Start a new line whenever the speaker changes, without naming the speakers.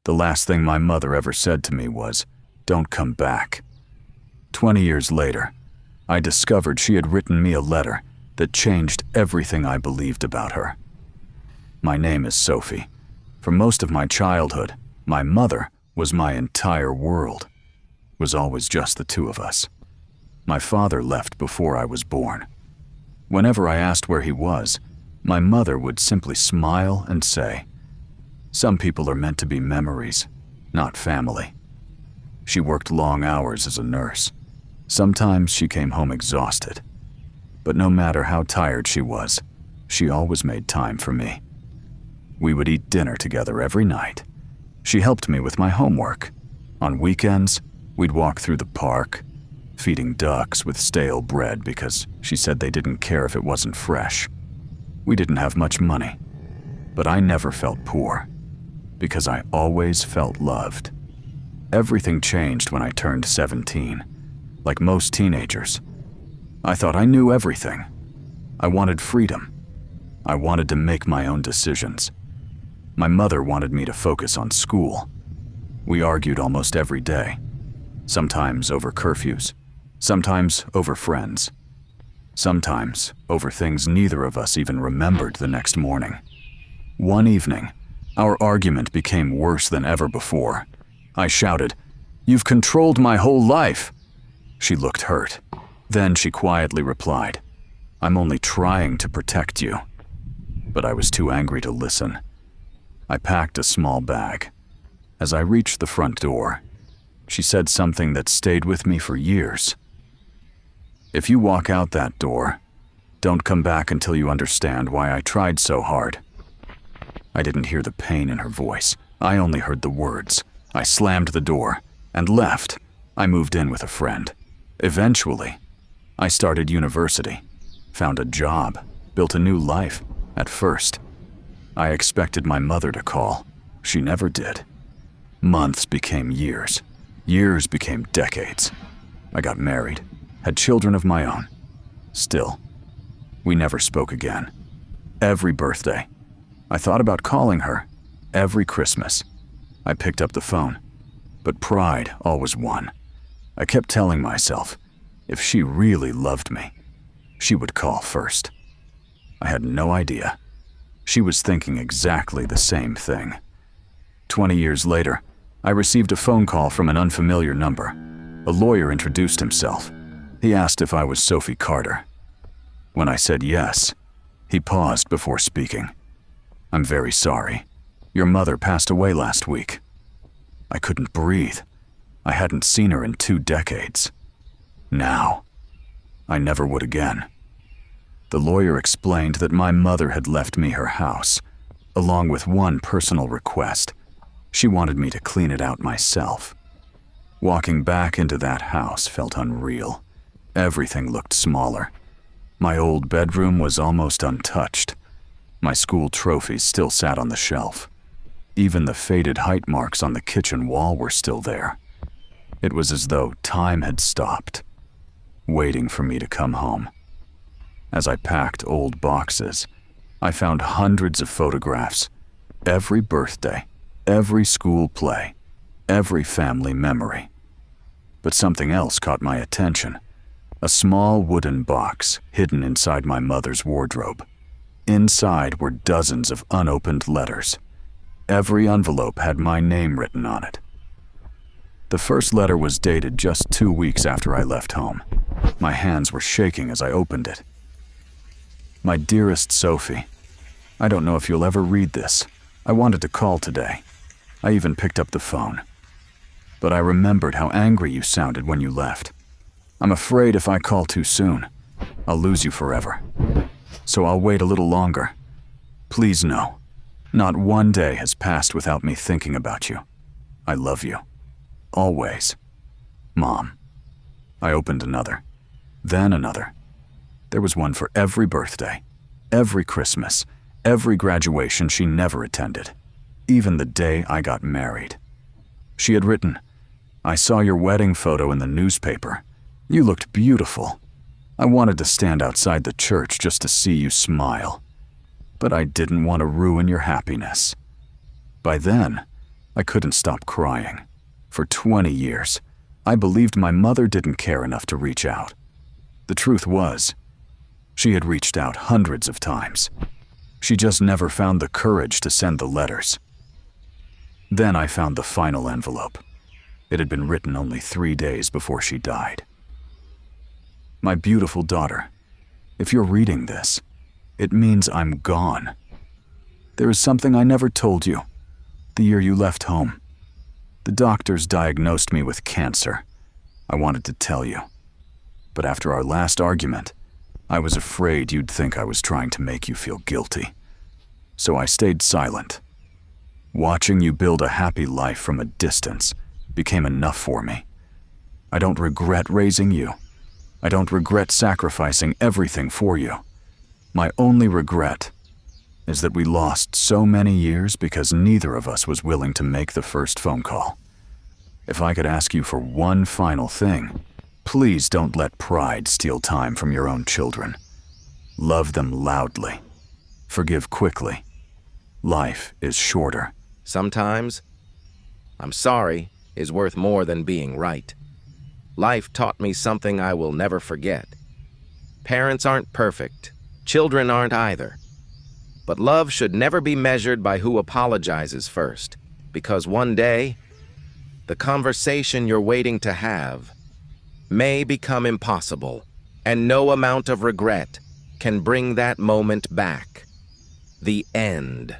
The last thing my mother ever said to me was, "Don't come back." 20 years later, I discovered she had written me a letter that changed everything I believed about her. My name is Sophie. For most of my childhood, my mother was my entire world. It was always just the two of us. My father left before I was born. Whenever I asked where he was, my mother would simply smile and say, "Some people are meant to be memories, not family." She worked long hours as a nurse. Sometimes she came home exhausted. But no matter how tired she was, she always made time for me. We would eat dinner together every night. She helped me with my homework. On weekends, we'd walk through the park, feeding ducks with stale bread because she said they didn't care if it wasn't fresh. We didn't have much money, but I never felt poor because I always felt loved. Everything changed when I turned 17. Like most teenagers, I thought I knew everything. I wanted freedom. I wanted to make my own decisions. My mother wanted me to focus on school. We argued almost every day, sometimes over curfews, sometimes over friends, sometimes over things neither of us even remembered the next morning. One evening, our argument became worse than ever before. I shouted, "You've controlled my whole life!" She looked hurt. Then she quietly replied, "I'm only trying to protect you." But I was too angry to listen. I packed a small bag. As I reached the front door, she said something that stayed with me for years. "If you walk out that door, don't come back until you understand why I tried so hard." I didn't hear the pain in her voice. I only heard the words. I slammed the door and left. I moved in with a friend. Eventually, I started university, found a job, built a new life. At first, I expected my mother to call. She never did. Months became years. Years became decades. I got married, had children of my own. Still, we never spoke again. Every birthday, I thought about calling her. Every Christmas, I picked up the phone, but pride always won. I kept telling myself, if she really loved me, she would call first. I had no idea. She was thinking exactly the same thing. 20 years later, I received a phone call from an unfamiliar number. A lawyer introduced himself. He asked if I was Sophie Carter. When I said yes, he paused before speaking. "I'm very sorry. Your mother passed away last week." I couldn't breathe. I hadn't seen her in 2 decades. Now, I never would again. The lawyer explained that my mother had left me her house, along with one personal request. She wanted me to clean it out myself. Walking back into that house felt unreal. Everything looked smaller. My old bedroom was almost untouched. My school trophies still sat on the shelf. Even the faded height marks on the kitchen wall were still there. It was as though time had stopped, waiting for me to come home. As I packed old boxes, I found hundreds of photographs. Every birthday, every school play, every family memory. But something else caught my attention. A small wooden box hidden inside my mother's wardrobe. Inside were dozens of unopened letters. Every envelope had my name written on it. The first letter was dated just 2 weeks after I left home. My hands were shaking as I opened it. "My dearest Sophie, I don't know if you'll ever read this. I wanted to call today. I even picked up the phone. But I remembered how angry you sounded when you left. I'm afraid if I call too soon, I'll lose you forever. So I'll wait a little longer. Please know, not one day has passed without me thinking about you. I love you. Always. Mom." I opened another, then another. There was one for every birthday, every Christmas, every graduation she never attended, even the day I got married. She had written, "I saw your wedding photo in the newspaper. You looked beautiful. I wanted to stand outside the church just to see you smile. But I didn't want to ruin your happiness." By then, I couldn't stop crying. For 20 years, I believed my mother didn't care enough to reach out. The truth was, she had reached out hundreds of times. She just never found the courage to send the letters. Then I found the final envelope. It had been written only 3 days before she died. My beautiful daughter, if you're reading this, it means I'm gone. There is something I never told you. The year you left home, the doctors diagnosed me with cancer. I wanted to tell you. But after our last argument, I was afraid you'd think I was trying to make you feel guilty. So I stayed silent. Watching you build a happy life from a distance became enough for me. I don't regret raising you. I don't regret sacrificing everything for you. My only regret is that we lost so many years because neither of us was willing to make the first phone call. If I could ask you for one final thing, please don't let pride steal time from your own children. Love them loudly. Forgive quickly. Life is shorter.
Sometimes, I'm sorry is worth more than being right. Life taught me something I will never forget. Parents aren't perfect. Children aren't either. But love should never be measured by who apologizes first, because one day, the conversation you're waiting to have may become impossible, and no amount of regret can bring that moment back. The end.